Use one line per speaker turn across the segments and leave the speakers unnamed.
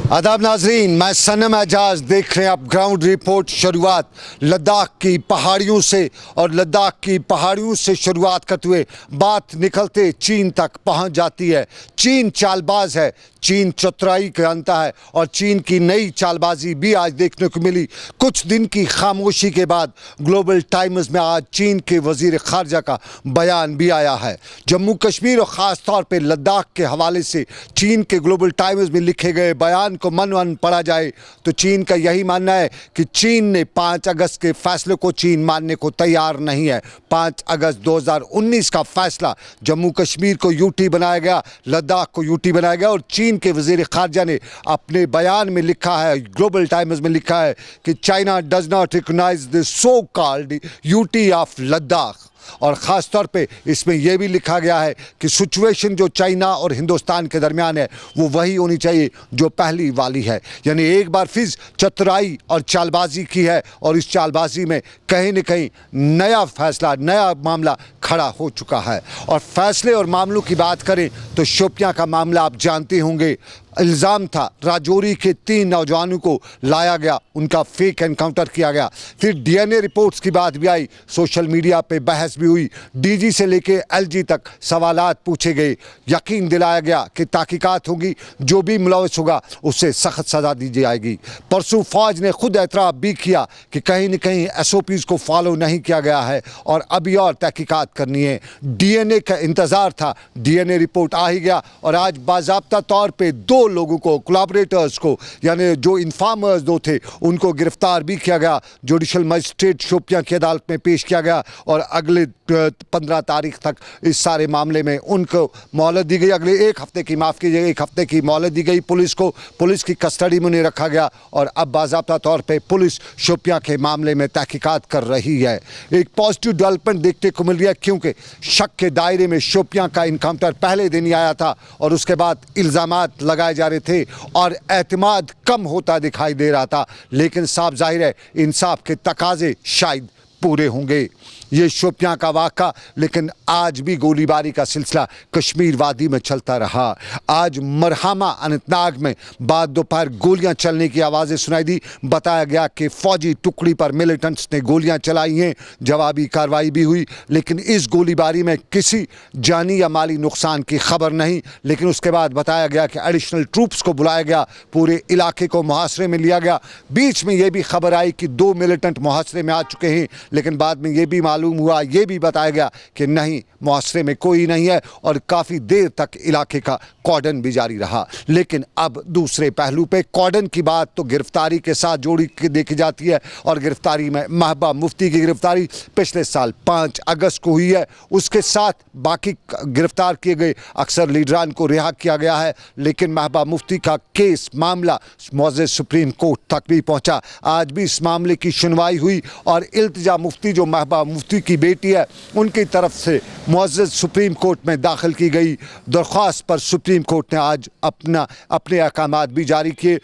आदाब नाजरीन, मैं सनम एजाज देख रहे हैं आप ग्राउंड रिपोर्ट। शुरुआत लद्दाख की पहाड़ियों से और लद्दाख की पहाड़ियों से शुरुआत करते हुए बात निकलते चीन तक पहुंच जाती है। चीन चालबाज है, चीन चतुराई जानता है और चीन की नई चालबाजी भी आज देखने को मिली। कुछ दिन की खामोशी के बाद ग्लोबल टाइम्स में आज चीन के वजीर खारजा का बयान भी आया है। जम्मू कश्मीर और ख़ास तौर पे लद्दाख के हवाले से चीन के ग्लोबल टाइम्स में लिखे गए बयान को मन पढ़ा जाए तो चीन का यही मानना है कि चीन ने 5 अगस्त के फैसले को चीन मानने को तैयार नहीं है। 5 अगस्त 2019 का फैसला, जम्मू कश्मीर को यूटी बनाया गया, लद्दाख को यूटी बनाया गया और चीन के वज़ीर ख़ारजा ने अपने बयान में लिखा है, ग्लोबल टाइम्स में लिखा है कि China does not recognize the so called UT of Ladakh. और ख़ास तौर पे इसमें यह भी लिखा गया है कि सिचुएशन जो चाइना और हिंदुस्तान के दरमियान है वो वही होनी चाहिए जो पहली वाली है। यानी एक बार फिर चतुराई और चालबाजी की है और इस चालबाजी में कहीं न कहीं नया फैसला, नया मामला खड़ा हो चुका है। और फैसले और मामलों की बात करें तो शोपियां का मामला आप जानते होंगे। इल्ज़ाम था राजौरी के 3 नौजवानों को लाया गया, उनका फेक एनकाउंटर किया गया। फिर डीएनए रिपोर्ट्स की बात भी आई, सोशल मीडिया पे बहस भी हुई, डीजी से लेके एलजी तक सवालात पूछे गए, यकीन दिलाया गया कि तहकीकात होगी, जो भी मुलविस होगा उससे सख्त सज़ा दी जाएगी। परसों फ़ौज ने खुद एतराफ़ भी किया कि कहीं न कहीं SOPs को फॉलो नहीं किया गया है और अभी और तहकीकात करनी है। डीएनए का इंतज़ार था, डीएनए रिपोर्ट आ ही गया और आज बाज़ाब्ता तौर पर 2 लोगों को, कोलैबोरेटर्स को, यानी जो इन्फॉर्मर्स 2 थे उनको गिरफ्तार भी किया गया। जुडिशल मजिस्ट्रेट शोपियां की अदालत में पेश किया गया और अगले 15 तारीख तक इस सारे मामले में उनको मोहलत दी गई। अगले 1 हफ्ते की, माफ़ कीजिएगा, 1 हफ्ते की मोहलत दी गई पुलिस को। पुलिस की कस्टडी में उन्हें रखा गया और अब बाज़ाब्ता तौर पर पुलिस शोपियां के मामले में तहकीकात कर रही है। एक पॉजिटिव डेवलपमेंट देखने को मिल रही है क्योंकि शक के दायरे में शोपियां का इनकाउंटर पहले दिन ही आया था और उसके बाद इल्ज़ामात लगाए जा रहे थे और एतमाद कम होता दिखाई दे रहा था, लेकिन साफ जाहिर है इंसाफ के तकाजे शायद पूरे होंगे। ये शोपियां का वाक़ा, लेकिन आज भी गोलीबारी का सिलसिला कश्मीर वादी में चलता रहा। आज मरहमा अनंतनाग में बाद दोपहर गोलियां चलने की आवाज़ें सुनाई दी। बताया गया कि फ़ौजी टुकड़ी पर मिलिटेंट्स ने गोलियां चलाई हैं, जवाबी कार्रवाई भी हुई, लेकिन इस गोलीबारी में किसी जानी या माली नुकसान की खबर नहीं। लेकिन उसके बाद बताया गया कि एडिशनल ट्रूप्स को बुलाया गया, पूरे इलाके को मुहासरे में लिया गया। बीच में यह भी खबर आई कि 2 मिलिटेंट मुहासरे में आ चुके हैं, लेकिन बाद में यह भी मालूम हुआ, यह भी बताया गया कि नहीं, मुहासरे में कोई नहीं है और काफ़ी देर तक इलाके का कॉर्डन भी जारी रहा। लेकिन अब दूसरे पहलू पे कॉर्डन की बात तो गिरफ्तारी के साथ जोड़ी के देखी जाती है और गिरफ्तारी में महबूबा मुफ्ती की गिरफ्तारी पिछले साल 5 अगस्त को हुई है। उसके साथ बाकी गिरफ्तार किए गए अक्सर लीडरान को रिहा किया गया है, लेकिन महबूबा मुफ्ती का केस मामला मुअज़्ज़ज़ सुप्रीम कोर्ट तक भी पहुंचा। आज भी इस मामले की सुनवाई हुई और इल्तिजा मुफ्ती जो महबूबा मुफ्ती की बेटी है उनकी तरफ से मुअज़्ज़ज़ सुप्रीम कोर्ट में दाखिल की गई दरख्वास्त पर सुप्रीम कोर्ट ने आज अपने अहकामात भी जारी किए।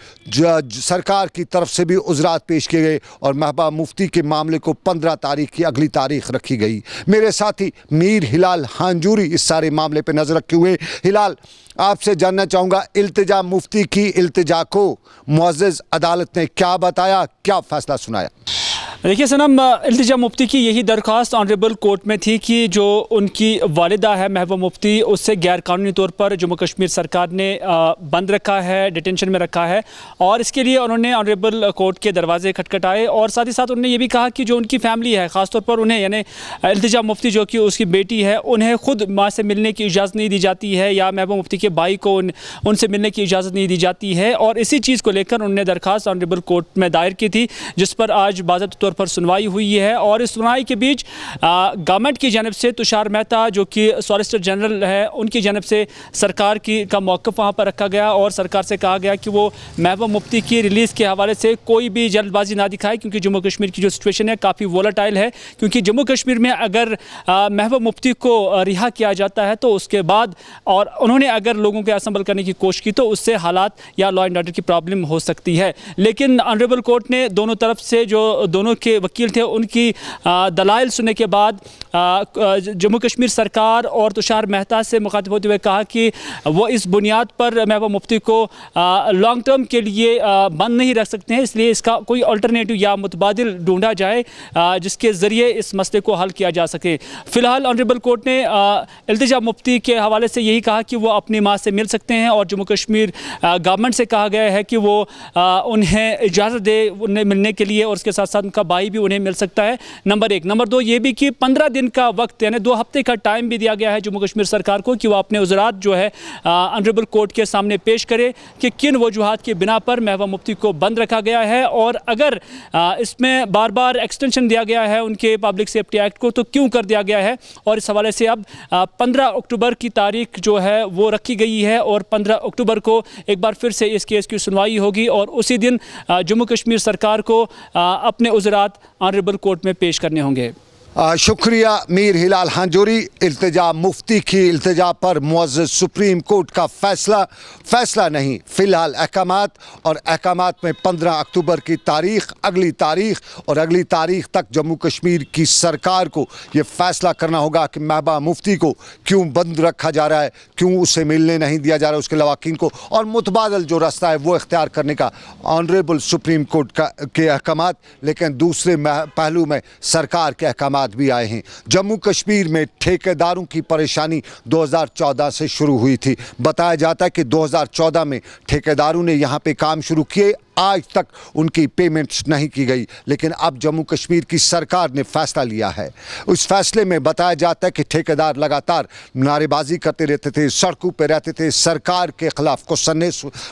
सरकार की तरफ से भी उज़रात पेश किए गए और महबूबा मुफ्ती के मामले को 15 तारीख की अगली तारीख रखी गई। मेरे साथी मीर हिलाल हांजूरी इस सारे मामले पर नज़र रखे हुए। हिलाल, आपसे जानना चाहूँगा, इल्तिजा मुफ्ती की इल्तिजा को मुअज़्ज़ज़ अदालत ने क्या बताया, क्या फ़ैसला सुनाया?
देखिए सनम, इल्तिजा मुफ्ती की यही दरख्वास्त ऑनरेबल कोर्ट में थी कि जो उनकी वालिदा है महबूबा मुफ्ती, उससे गैरकानूनी तौर पर जम्मू कश्मीर सरकार ने बंद रखा है, डिटेंशन में रखा है और इसके लिए उन्होंने ऑनरेबल कोर्ट के दरवाजे खटखटाए और साथ ही साथ उन्होंने ये भी कहा कि जो उनकी फैमिली है, ख़ासतौर पर उन्हें, यानी इल्तिजा मुफ्ती जो कि उसकी बेटी है, उन्हें खुद माँ से मिलने की इजाज़त नहीं दी जाती है या महबूबा मुफ्ती के भाई को उनसे मिलने की इजाज़त नहीं दी जाती है। और इसी चीज़ को लेकर उन्होंने दरख्वास्त ऑनरेबल कोर्ट में दायर की थी, जिस पर आज बाज़ाब्ता तौर पर सुनवाई हुई है। और इस सुनवाई के बीच गवर्नमेंट की जानब से तुषार मेहता जो कि सॉलिसिटर जनरल है, उनकी जानब से सरकार का मौक़िफ़ वहाँ पर रखा गया और सरकार से कहा गया कि वो महबूबा मुफ्ती की रिलीज़ के हवाले से कोई भी जल्दबाजी ना दिखाए, क्योंकि जम्मू कश्मीर की जो सिचुएशन है काफ़ी वोलेटाइल है। क्योंकि जम्मू कश्मीर में अगर महबूबा मुफ्ती को रिहा किया जाता है तो उसके बाद, और उन्होंने अगर लोगों को असम्बल करने की कोशिश की तो उससे हालात या लॉ एंड ऑर्डर की प्रॉब्लम हो सकती है। लेकिन ऑनरेबल कोर्ट ने दोनों तरफ से, जो दोनों के वकील थे उनकी दलाइल सुनने के बाद जम्मू कश्मीर सरकार और तुषार मेहता से मुखातिब होते हुए कहा कि वो इस बुनियाद पर महबूबा मुफ्ती को लॉन्ग टर्म के लिए बंद नहीं रख सकते हैं, इसलिए इसका कोई अल्टरनेटिव या मुतबादिल ढूंढा जाए जिसके ज़रिए इस मसले को हल किया जा सके। फ़िलहाल ऑनरेबल कोर्ट ने इल्तिजा मुफ्ती के हवाले से यही कहा कि वो अपनी माँ से मिल सकते हैं और जम्मू कश्मीर गवर्नमेंट से कहा गया है कि वो उन्हें इजाज़त दे उन्हें मिलने के लिए, और उसके साथ साथ उनका भाई भी उन्हें मिल सकता है, नंबर 1। नंबर 2 ये भी कि 15 दिन का वक्त यानी 2 हफ्ते का टाइम भी दिया गया है जम्मू कश्मीर सरकार को कि वो अपने उज़रात जो है ऑनरेबल कोर्ट के सामने पेश करे कि किन वजूहात की बिना पर महबूबा मुफ्ती को बंद रखा गया है, और अगर इसमें बार बार एक्सटेंशन दिया गया है उनके पब्लिक सेफ्टी एक्ट को तो क्यों कर दिया गया है। और इस हवाले से अब 15 अक्टूबर की तारीख जो है वो रखी गई है और 15 अक्टूबर को एक बार फिर से इस केस की सुनवाई होगी और उसी दिन जम्मू कश्मीर सरकार को अपने उज़रात ऑनरेबल कोर्ट में पेश करने होंगे।
शुक्रिया मीर हिलाल हांजोरी। इल्तिजा मुफ्ती की इल्तिजा पर मुअज़्ज़ज़ सुप्रीम कोर्ट का फैसला नहीं, फ़िलहाल अहकामात, और अहकामात में 15 अक्टूबर की तारीख़, अगली तारीख़, और अगली तारीख़ तक जम्मू कश्मीर की सरकार को ये फ़ैसला करना होगा कि महबूबा मुफ्ती को क्यों बंद रखा जा रहा है, क्यों उसे मिलने नहीं दिया जा रहा है उसके लवाकिन को, और मुतबादल जो रास्ता है वो इख्तियार करने का ऑनरेबल सुप्रीम कोर्ट के अहकामात। लेकिन दूसरे पहलू में सरकार के अहकामात भी आए हैं। जम्मू कश्मीर में ठेकेदारों की परेशानी 2014 से शुरू हुई थी। बताया जाता है कि 2014 में ठेकेदारों ने यहाँ पे काम शुरू किए, आज तक उनकी पेमेंट्स नहीं की गई, लेकिन अब जम्मू कश्मीर की सरकार ने फैसला लिया है। उस फैसले में बताया जाता है कि ठेकेदार लगातार नारेबाजी करते रहते थे, सड़कों पर रहते थे, सरकार के खिलाफ क्वेश्चन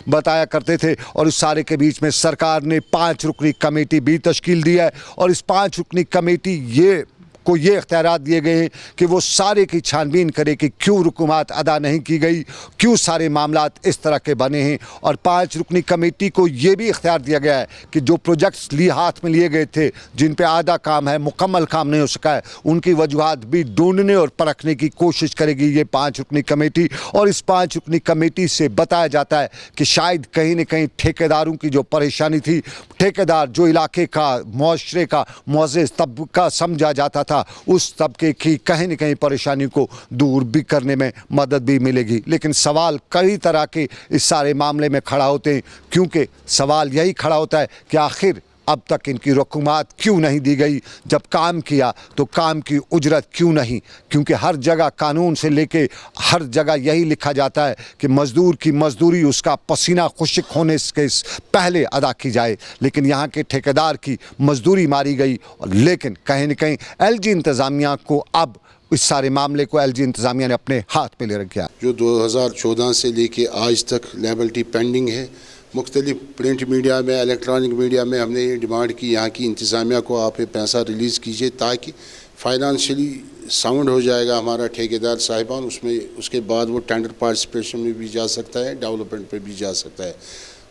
बताया करते थे, और इस सारे के बीच में सरकार ने 5 रुकनी कमेटी भी तश्कील दी है, और इस 5 रुकनी कमेटी को ये इख्तियारात दिए गए हैं कि वो सारे की छानबीन करे कि क्यों रुकुमात अदा नहीं की गई, क्यों सारे मामलात इस तरह के बने हैं। और 5 रुकनी कमेटी को ये भी इख्तियार दिया गया है कि जो प्रोजेक्ट्स हाथ में लिए गए थे, जिन पे आधा काम है, मुकम्मल काम नहीं हो सका है, उनकी वजूहात भी ढूंढने और परखने की कोशिश करेगी ये 5 रुकनी कमेटी। और इस 5 रुकनी कमेटी से बताया जाता है कि शायद कहीं न कहीं ठेकेदारों की जो परेशानी थी, ठेकेदार जो इलाके का, मुआशरे का मुअज़्ज़ज़ तबका समझा जाता था, उस तबके की कहीं न कहीं परेशानी को दूर भी करने में मदद भी मिलेगी। लेकिन सवाल कई तरह के इस सारे मामले में खड़ा होते हैं, क्योंकि सवाल यही खड़ा होता है कि आखिर अब तक इनकी रकूमात क्यों नहीं दी गई, जब काम किया तो काम की उजरत क्यों नहीं, क्योंकि हर जगह कानून से लेके हर जगह यही लिखा जाता है कि मज़दूर की मज़दूरी उसका पसीना खुश्क होने के पहले अदा की जाए, लेकिन यहाँ के ठेकेदार की मज़दूरी मारी गई। लेकिन कहीं न कहीं LG इंतज़ामिया को अब इस सारे मामले को LG इंतज़ामिया ने अपने हाथ में ले रखा।
जो 2014 से लेके आज तक लायबिलिटी पेंडिंग है, मुख्तलिफ प्रिंट मीडिया में, इलेक्ट्रॉनिक मीडिया में हमने ये डिमांड की यहाँ की इंतज़ामिया को आप ये पैसा रिलीज़ कीजिए ताकि फाइनेंशियली साउंड हो जाएगा हमारा ठेकेदार साहिबान, उसमें उसके बाद वो टेंडर पार्टिसिपेशन में भी जा सकता है, डेवलपमेंट पे भी जा सकता है।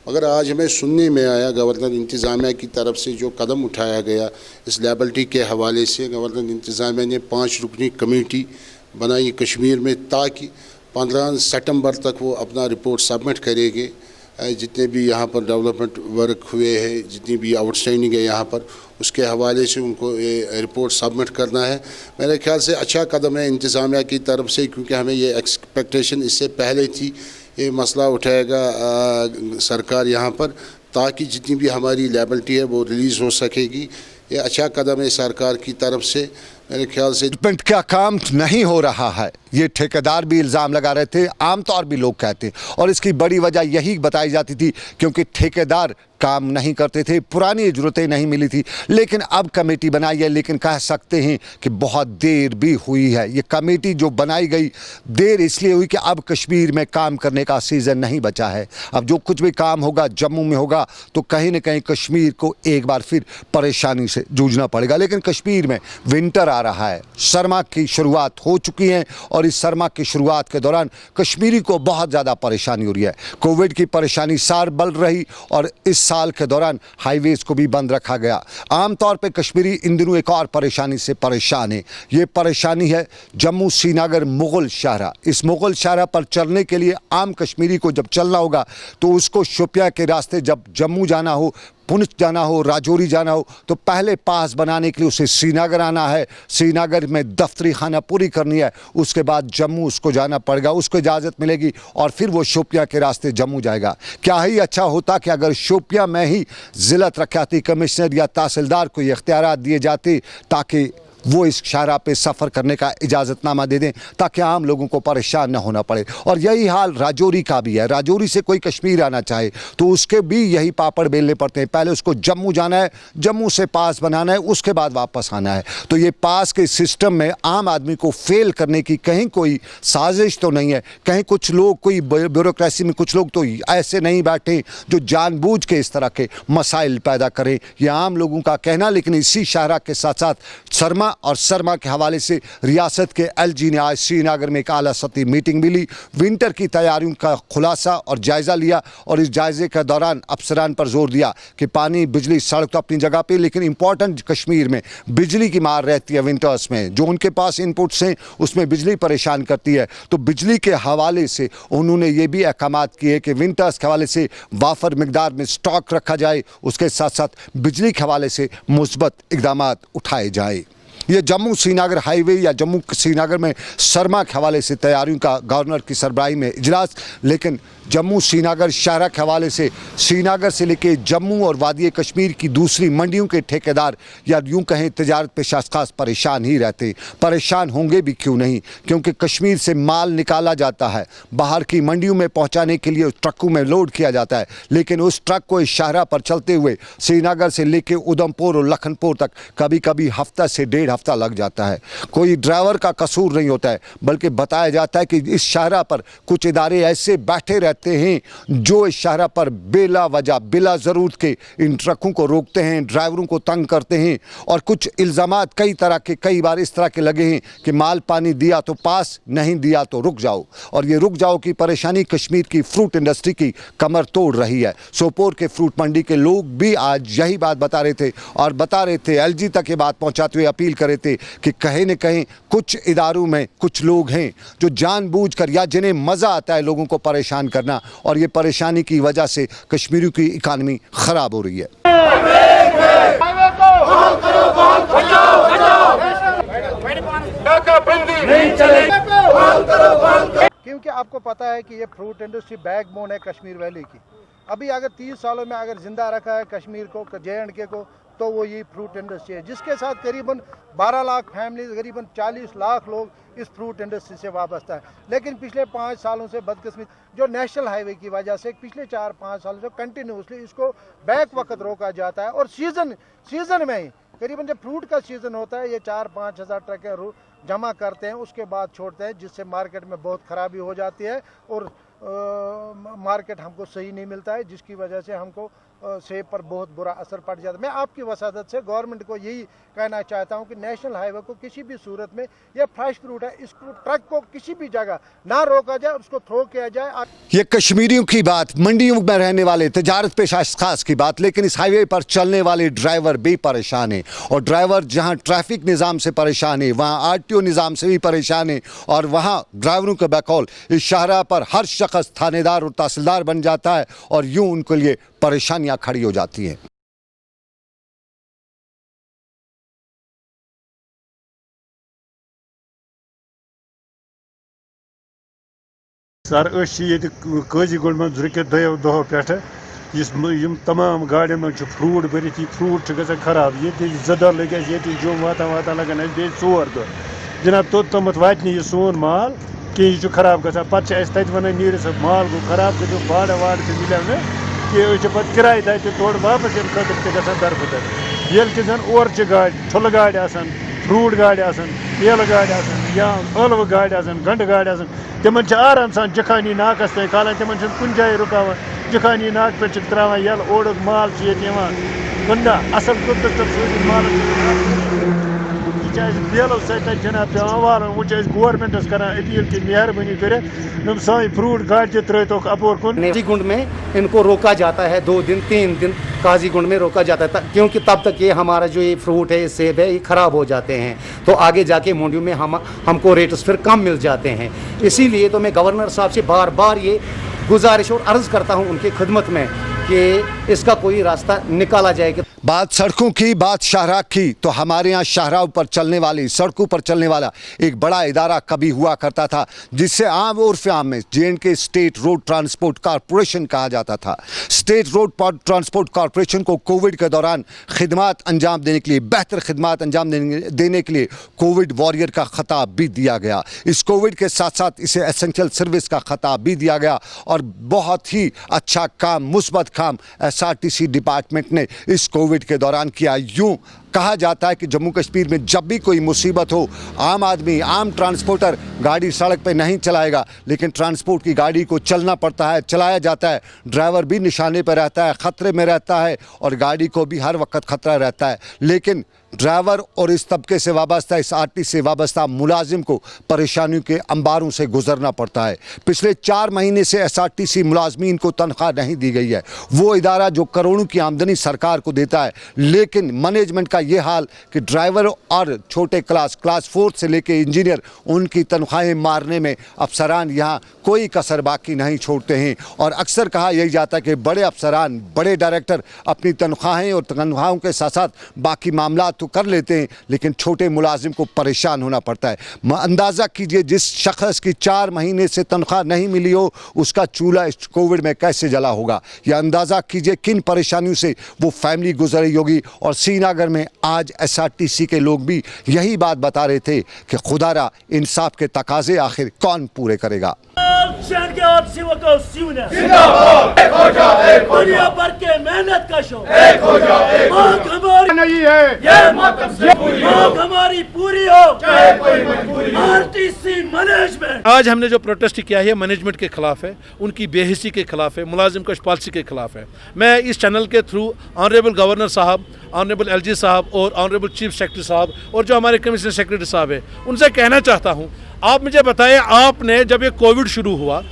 मगर आज हमें सुनने में आया गवर्नर इंतज़ामिया की तरफ से जो कदम उठाया गया इस लायबिलिटी के हवाले से, गवर्नर इंतज़ामिया ने 5 रुकनी कमेटी बनाई कश्मीर में ताकि 15 सितंबर तक वो अपना रिपोर्ट सबमिट करेंगे। जितने भी यहाँ पर डेवलपमेंट वर्क हुए हैं, जितनी भी आउटस्टैंडिंग है यहाँ पर, उसके हवाले से उनको ये रिपोर्ट सबमिट करना है। मेरे ख्याल से अच्छा कदम है इंतज़ामिया की तरफ से, क्योंकि हमें ये एक्सपेक्टेशन इससे पहले थी। ये मसला उठाएगा सरकार यहाँ पर ताकि जितनी भी हमारी लायबिलिटी है वो रिलीज़ हो सकेगी। ये अच्छा कदम है सरकार की तरफ से। मेरे ख्याल से
डेवलपमेंट का काम नहीं हो रहा है, ये ठेकेदार भी इल्ज़ाम लगा रहे थे, आमतौर भी लोग कहते हैं, और इसकी बड़ी वजह यही बताई जाती थी क्योंकि ठेकेदार काम नहीं करते थे, पुरानी ज़रूरतें नहीं मिली थी। लेकिन अब कमेटी बनाई है, लेकिन कह सकते हैं कि बहुत देर भी हुई है। ये कमेटी जो बनाई गई देर इसलिए हुई कि अब कश्मीर में काम करने का सीज़न नहीं बचा है। अब जो कुछ भी काम होगा जम्मू में होगा तो कहीं न कहीं कश्मीर को एक बार फिर परेशानी से जूझना पड़ेगा। लेकिन कश्मीर में विंटर आ रहा है, सरमा की शुरुआत हो चुकी है, और इस सरमा की शुरुआत के दौरान कश्मीरी को बहुत ज़्यादा परेशानी हो रही है। कोविड की परेशानी साल बढ़ रही, और इस साल के दौरान हाईवेज़ को भी बंद रखा गया। आमतौर पे कश्मीरी इन दिनों एक और परेशानी से परेशान है। ये परेशानी है जम्मू श्रीनगर मुग़ल शाहरा। इस मुग़ल शाहरा पर चलने के लिए आम कश्मीरी को जब चलना होगा तो उसको शोपियां के रास्ते जब जम्मू जाना हो, पुंछ जाना हो, राजौरी जाना हो, तो पहले पास बनाने के लिए उसे श्रीनगर आना है, श्रीनगर में दफ्तरी खाना पूरी करनी है, उसके बाद जम्मू उसको जाना पड़ेगा, उसको इजाज़त मिलेगी और फिर वो शोपियां के रास्ते जम्मू जाएगा। क्या ही अच्छा होता कि अगर शोपियां में ही ज़िला तरक्याती कमिश्नर या तहसीलदार को ये इख्तियारात दिए जाते ताकि वो इस शाहराह पे सफ़र करने का इजाज़तनामा दे दें, ताकि आम लोगों को परेशान न होना पड़े। और यही हाल राजौरी का भी है। राजौरी से कोई कश्मीर आना चाहे तो उसके भी यही पापड़ बेलने पड़ते हैं। पहले उसको जम्मू जाना है, जम्मू से पास बनाना है, उसके बाद वापस आना है। तो ये पास के सिस्टम में आम आदमी को फेल करने की कहीं कोई साजिश तो नहीं है। कहीं कुछ लोग, कोई ब्यूरोक्रेसी में कुछ लोग तो ऐसे नहीं बैठे जो जानबूझ के इस तरह के मसाइल पैदा करें। ये आम लोगों का कहना। लेकिन इसी शाहराह के साथ साथ शर्मा के हवाले से रियासत के एलजी ने आज श्रीनगर में एक आला सतही मीटिंग भी ली, विंटर की तैयारियों का खुलासा और जायज़ा लिया। और इस जायजे के दौरान अफसरान पर जोर दिया कि पानी, बिजली, सड़क तो अपनी जगह पे, लेकिन इंपॉर्टेंट कश्मीर में बिजली की मार रहती है विंटर्स में। जो उनके पास इनपुट्स हैं उसमें बिजली परेशान करती है। तो बिजली के हवाले से उन्होंने ये भी अहकाम किए कि विंटर्स के हवाले से वाफर मिकदार में स्टॉक रखा जाए, उसके साथ साथ बिजली के हवाले से मुस्बत इक़दाम उठाए जाए। ये जम्मू श्रीनगर हाईवे या जम्मू श्रीनगर में शर्मा के हवाले से तैयारियों का गवर्नर की सरबराही में इजलास। लेकिन जम्मू श्रीनगर शाहराह के हवाले से श्रीनगर से लेकर जम्मू और वादी कश्मीर की दूसरी मंडियों के ठेकेदार या यूँ कहें तजारत पेशा अशख़ास परेशान ही रहते। परेशान होंगे भी क्यों नहीं, क्योंकि कश्मीर से माल निकाला जाता है, बाहर की मंडियों में पहुँचाने के लिए ट्रकों में लोड किया जाता है। लेकिन उस ट्रक को इस शाहराह पर चलते हुए श्रीनगर से लेकर उधमपुर और लखनपुर तक कभी कभी हफ्ता से 1.5 हफ्ता लग जाता है। कोई ड्राइवर का कसूर नहीं होता है, बल्कि बताया जाता है कि इस शाहराह पर कुछ इदारे ऐसे बैठे रहते हैं जो इस शाहराह पर बेला वजह, बिला ज़रूरत के इन ट्रकों को रोकते हैं, ड्राइवरों को तंग करते हैं। और कुछ इल्ज़ामात कई तरह के, कई बार इस तरह के लगे हैं कि माल पानी दिया तो पास, नहीं दिया तो रुक जाओ। और ये रुक जाओ की परेशानी कश्मीर की फ्रूट इंडस्ट्री की कमर तोड़ रही है। सोपोर के फ्रूट मंडी के लोग भी आज यही बात बता रहे थे और बता रहे थे, एलजी तक ये बात पहुंचाते हुए अपील कर रहे थे कि कहीं न कहीं कुछ इदारों में कुछ लोग हैं जो जानबूझकर या जिन्हें मज़ा आता है लोगों को परेशान करना, और ये परेशानी की वजह से कश्मीरियों की इकानमी ख़राब हो रही है।
क्योंकि आपको पता है कि ये फ्रूट इंडस्ट्री बैकबोन है कश्मीर वैली की। अभी अगर 30 सालों में अगर जिंदा रखा है कश्मीर को, JNK को, तो वो ये फ्रूट इंडस्ट्री है, जिसके साथ करीबन 12 लाख फैमिली, करीबन 40 लाख लोग इस फ्रूट इंडस्ट्री से वाबस्ता है। लेकिन पिछले 5 सालों से बदकिस्मती जो नेशनल हाईवे की वजह से पिछले 4-5 सालों से कंटिन्यूसली इसको बैक वक्त रोका जाता है। और सीजन में ही करीबन जब फ्रूट का सीजन होता है, ये 4-5 हज़ार ट्रकें जमा करते हैं, उसके बाद छोड़ते हैं, जिससे मार्केट में बहुत खराबी हो जाती है और मार्केट हमको सही नहीं मिलता है, जिसकी वजह से हमको सेब पर बहुत बुरा असर पड़ जाता है। मैं आपकी वसादत से गवर्नमेंट को यही कहना चाहता हूं कि नेशनल हाईवे को किसी भी सूरत में, यह फ्रेश फ्रूट है, इसको ट्रक को किसी भी जगह ना रोका जाए, उसको थ्रो किया जाए।
ये कश्मीरियों की बात, मंडियों में रहने वाले तजारत पेशा अशख़ास की बात, लेकिन इस हाईवे पर चलने वाले ड्राइवर भी परेशान हैं। और ड्राइवर जहां ट्रैफिक निज़ाम से परेशान है, वहां RTO निज़ाम से भी परेशान है। और वहां ड्राइवरों के बकौल इस शाहराह पर हर शख्स थानेदार और तहसीलदार बन जाता है और यूं उनके लिए परेशानियां खड़ी हो जाती हैं।
सर ये काजी गुंड में रुकित 2 दो पे तमाम गाड़ियों में फ्रूट भरित, यह फ्रूट ग खराब, ये 2 दह लगे, ये जुम वाता लगन 4 दह जनाब, तोत वात यह सोन माल कि यह खराब ग पे वन नीर सब माल गो खराब, कर भाड़ा वाड़ मिले कि पे किराए तक तोड़ वापस इन खतर दरफदर ये कि जन और गाड़ ठुल गाड़ फ्रूट गाड़ तेल गाड़ या ळव गाड़ गंड गाड़ तिम आराम सान जखानी नाकस तक खाला, तिम कुन जाए रुकावान, जखानी नाक पे त्रावान यल, ओड़ माल गुंडा असल माल बेलो सत जनाब पे वाल, वो गवर्नमेंटस कर अपील कि मेहरबानी कर सा फ्रूट गाड़ त्रोक अपोर कुन।
काजीगुंड में इनको रोका जाता है 2 दिन 3 दिन काजीगुंड में रोका जाता है, क्योंकि तब तक ये हमारा जो ये फ्रूट है, सेब है, ये ख़राब हो जाते हैं, तो आगे जाके मंडियों में हमको रेट्स फिर कम मिल जाते हैं। इसीलिए तो मैं गवर्नर साहब से बार बार ये गुजारिश और अर्ज़ करता हूँ उनकी खिदमत में कि इसका कोई रास्ता निकाला जाए। कि
बात सड़कों की, बात शाहराह की, तो हमारे यहाँ शाहराह पर चलने वाली, सड़कों पर चलने वाला एक बड़ा इदारा कभी हुआ करता था जिससे आम उर्फ आम में J&K state road transport corporation कहा जाता था। स्टेट रोड ट्रांसपोर्ट कॉरपोरेशन को कोविड के दौरान खिदमात अंजाम देने के लिए, बेहतर खिदमात अंजाम देने के लिए कोविड वॉरियर का खिताब भी दिया गया। इस कोविड के साथ साथ इसे एसेंशियल सर्विस का खिताब भी दिया गया और बहुत ही अच्छा काम, मुस्बत काम SRTC डिपार्टमेंट ने इस कोविड के दौरान किया। यूं कहा जाता है कि जम्मू कश्मीर में जब भी कोई मुसीबत हो, आम आदमी, आम ट्रांसपोर्टर गाड़ी सड़क पे नहीं चलाएगा, लेकिन ट्रांसपोर्ट की गाड़ी को चलना पड़ता है, चलाया जाता है। ड्राइवर भी निशाने पर रहता है, ख़तरे में रहता है और गाड़ी को भी हर वक्त खतरा रहता है। लेकिन ड्राइवर और इस तबके से वाबस्ता, इस आरटी से वाबस्ता मुलाजिम को परेशानियों के अंबारों से गुजरना पड़ता है। पिछले 4 महीने से SRTC मुलाजमीन को तनख्वाह नहीं दी गई है। वो इदारा जो करोड़ों की आमदनी सरकार को देता है, लेकिन मैनेजमेंट का ये हाल कि ड्राइवर और छोटे क्लास 4 से लेके इंजीनियर, उनकी तनख्वाहें मारने में अफसरान यहाँ कोई कसर बाकी नहीं छोड़ते हैं। और अक्सर कहा यही जाता है कि बड़े अफसरान, बड़े डायरेक्टर अपनी तनख्वाहें और तनख्वाहों के साथ साथ बाकी मामला तो कर लेते हैं, लेकिन छोटे मुलाजिम को परेशान होना पड़ता है। अंदाज़ा कीजिए, जिस शख्स की 4 महीने से तनख्वाह नहीं मिली हो, उसका चूल्हा इस कोविड में कैसे जला होगा। या अंदाज़ा कीजिए किन परेशानियों से वो फैमिली गुजर रही होगी। और श्रीनगर में आज SRTC के लोग भी यही बात बता रहे थे कि खुदारा इंसाफ के तकाजे आखिर कौन पूरे करेगा।
दुनिया भर के मेहनत कशो मांग हमारी नहीं है, ये मांग हमारी पूरी हो। RTC मैनेजमेंट,
आज हमने जो प्रोटेस्ट किया है मैनेजमेंट के खिलाफ है, उनकी बेहिसी के खिलाफ है, मुलाजिम कश पॉलिसी के खिलाफ है। मैं इस चैनल के थ्रू ऑनरेबल गवर्नर साहब, ऑनरेबल LG साहब और ऑनरेबल चीफ सेक्रेटरी साहब और जो हमारे कमिश्नर सेक्रेटरी साहब है, उनसे कहना चाहता हूँ, आप मुझे बताएं, आपने जब ये कोविड शुरू हुआ,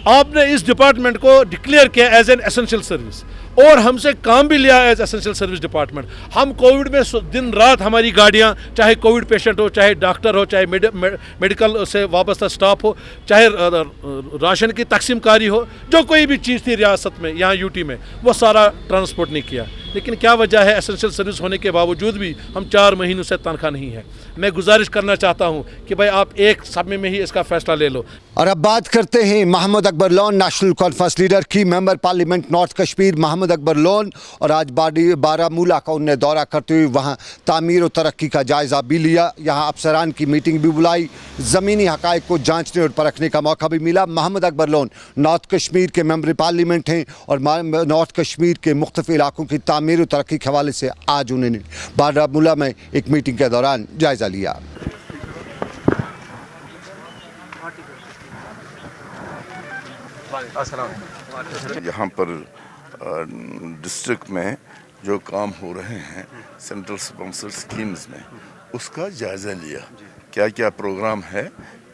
आपने इस डिपार्टमेंट को डिक्लेयर किया एज एन एसेंशियल सर्विस और हमसे काम भी लिया एज एसेंशियल सर्विस डिपार्टमेंट। हम कोविड में दिन रात हमारी गाड़ियां, चाहे कोविड पेशेंट हो, चाहे डॉक्टर हो, चाहे मेडिकल से वाबस्ता स्टाफ हो, चाहे राशन की तकसीमकारी हो, जो कोई भी चीज़ थी रियासत में, यहाँ UT में, वो सारा ट्रांसपोर्ट नहीं किया। लेकिन क्या वजह है, एसेंशियल सर्विस होने के बावजूद भी हम 4 महीनों से तनख्वाह नहीं है। मैं गुजारिश करना चाहता हूँ कि भाई आप एक समय में ही इसका फैसला ले लो।
और अब बात करते हैं Mohammad Akbar Lone, National Conference leader की, member parliament north Kashmir Mohammad Akbar Lone. और आज बारामूला का उन्होंने दौरा करते हुए वहाँ तामीर और तरक्की का जायज़ा भी लिया। यहाँ अफसरान की मीटिंग भी बुलाई, ज़मीनी हक़ाइक़ को जांचने और परखने का मौका भी मिला। मोहम्मद अकबर लोन नॉर्थ कश्मीर के मेंबर पार्लियामेंट हैं और नॉर्थ कश्मीर के मुख्तलिफ इलाकों की तामीर और तरक्की के हवाले से आज उन्होंने बारामूला में एक मीटिंग के दौरान जायज़ा लिया।
यहाँ पर डिस्ट्रिक्ट में जो काम हो रहे हैं सेंट्रल स्पॉन्सर्ड स्कीम्स में, उसका जायज़ा लिया। क्या क्या प्रोग्राम है,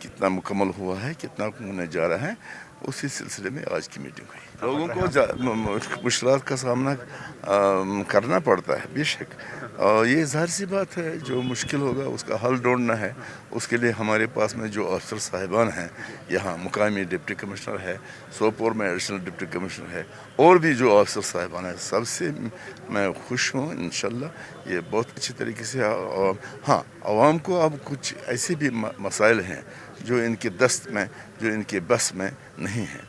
कितना मुकम्मल हुआ है, कितना होने जा रहा है, उसी सिलसिले में आज की मीटिंग हुई। लोगों को मुश्किलात का सामना करना पड़ता है बेशक, और ये ज़ाहिर सी बात है, जो मुश्किल होगा उसका हल ढूंढना है। उसके लिए हमारे पास में जो अफसर साहिबान हैं, यहाँ मुकामी डिप्टी कमिश्नर है, सोपोर में एडिशनल डिप्टी कमिश्नर है, और भी जो अफसर साहिबान हैं, सबसे मैं खुश हूँ। इंशाल्लाह ये बहुत अच्छी तरीके से। हाँ, आवाम को अब कुछ ऐसे भी मसाइल हैं जो इनके दस्त में, जो इनके बस में नहीं है,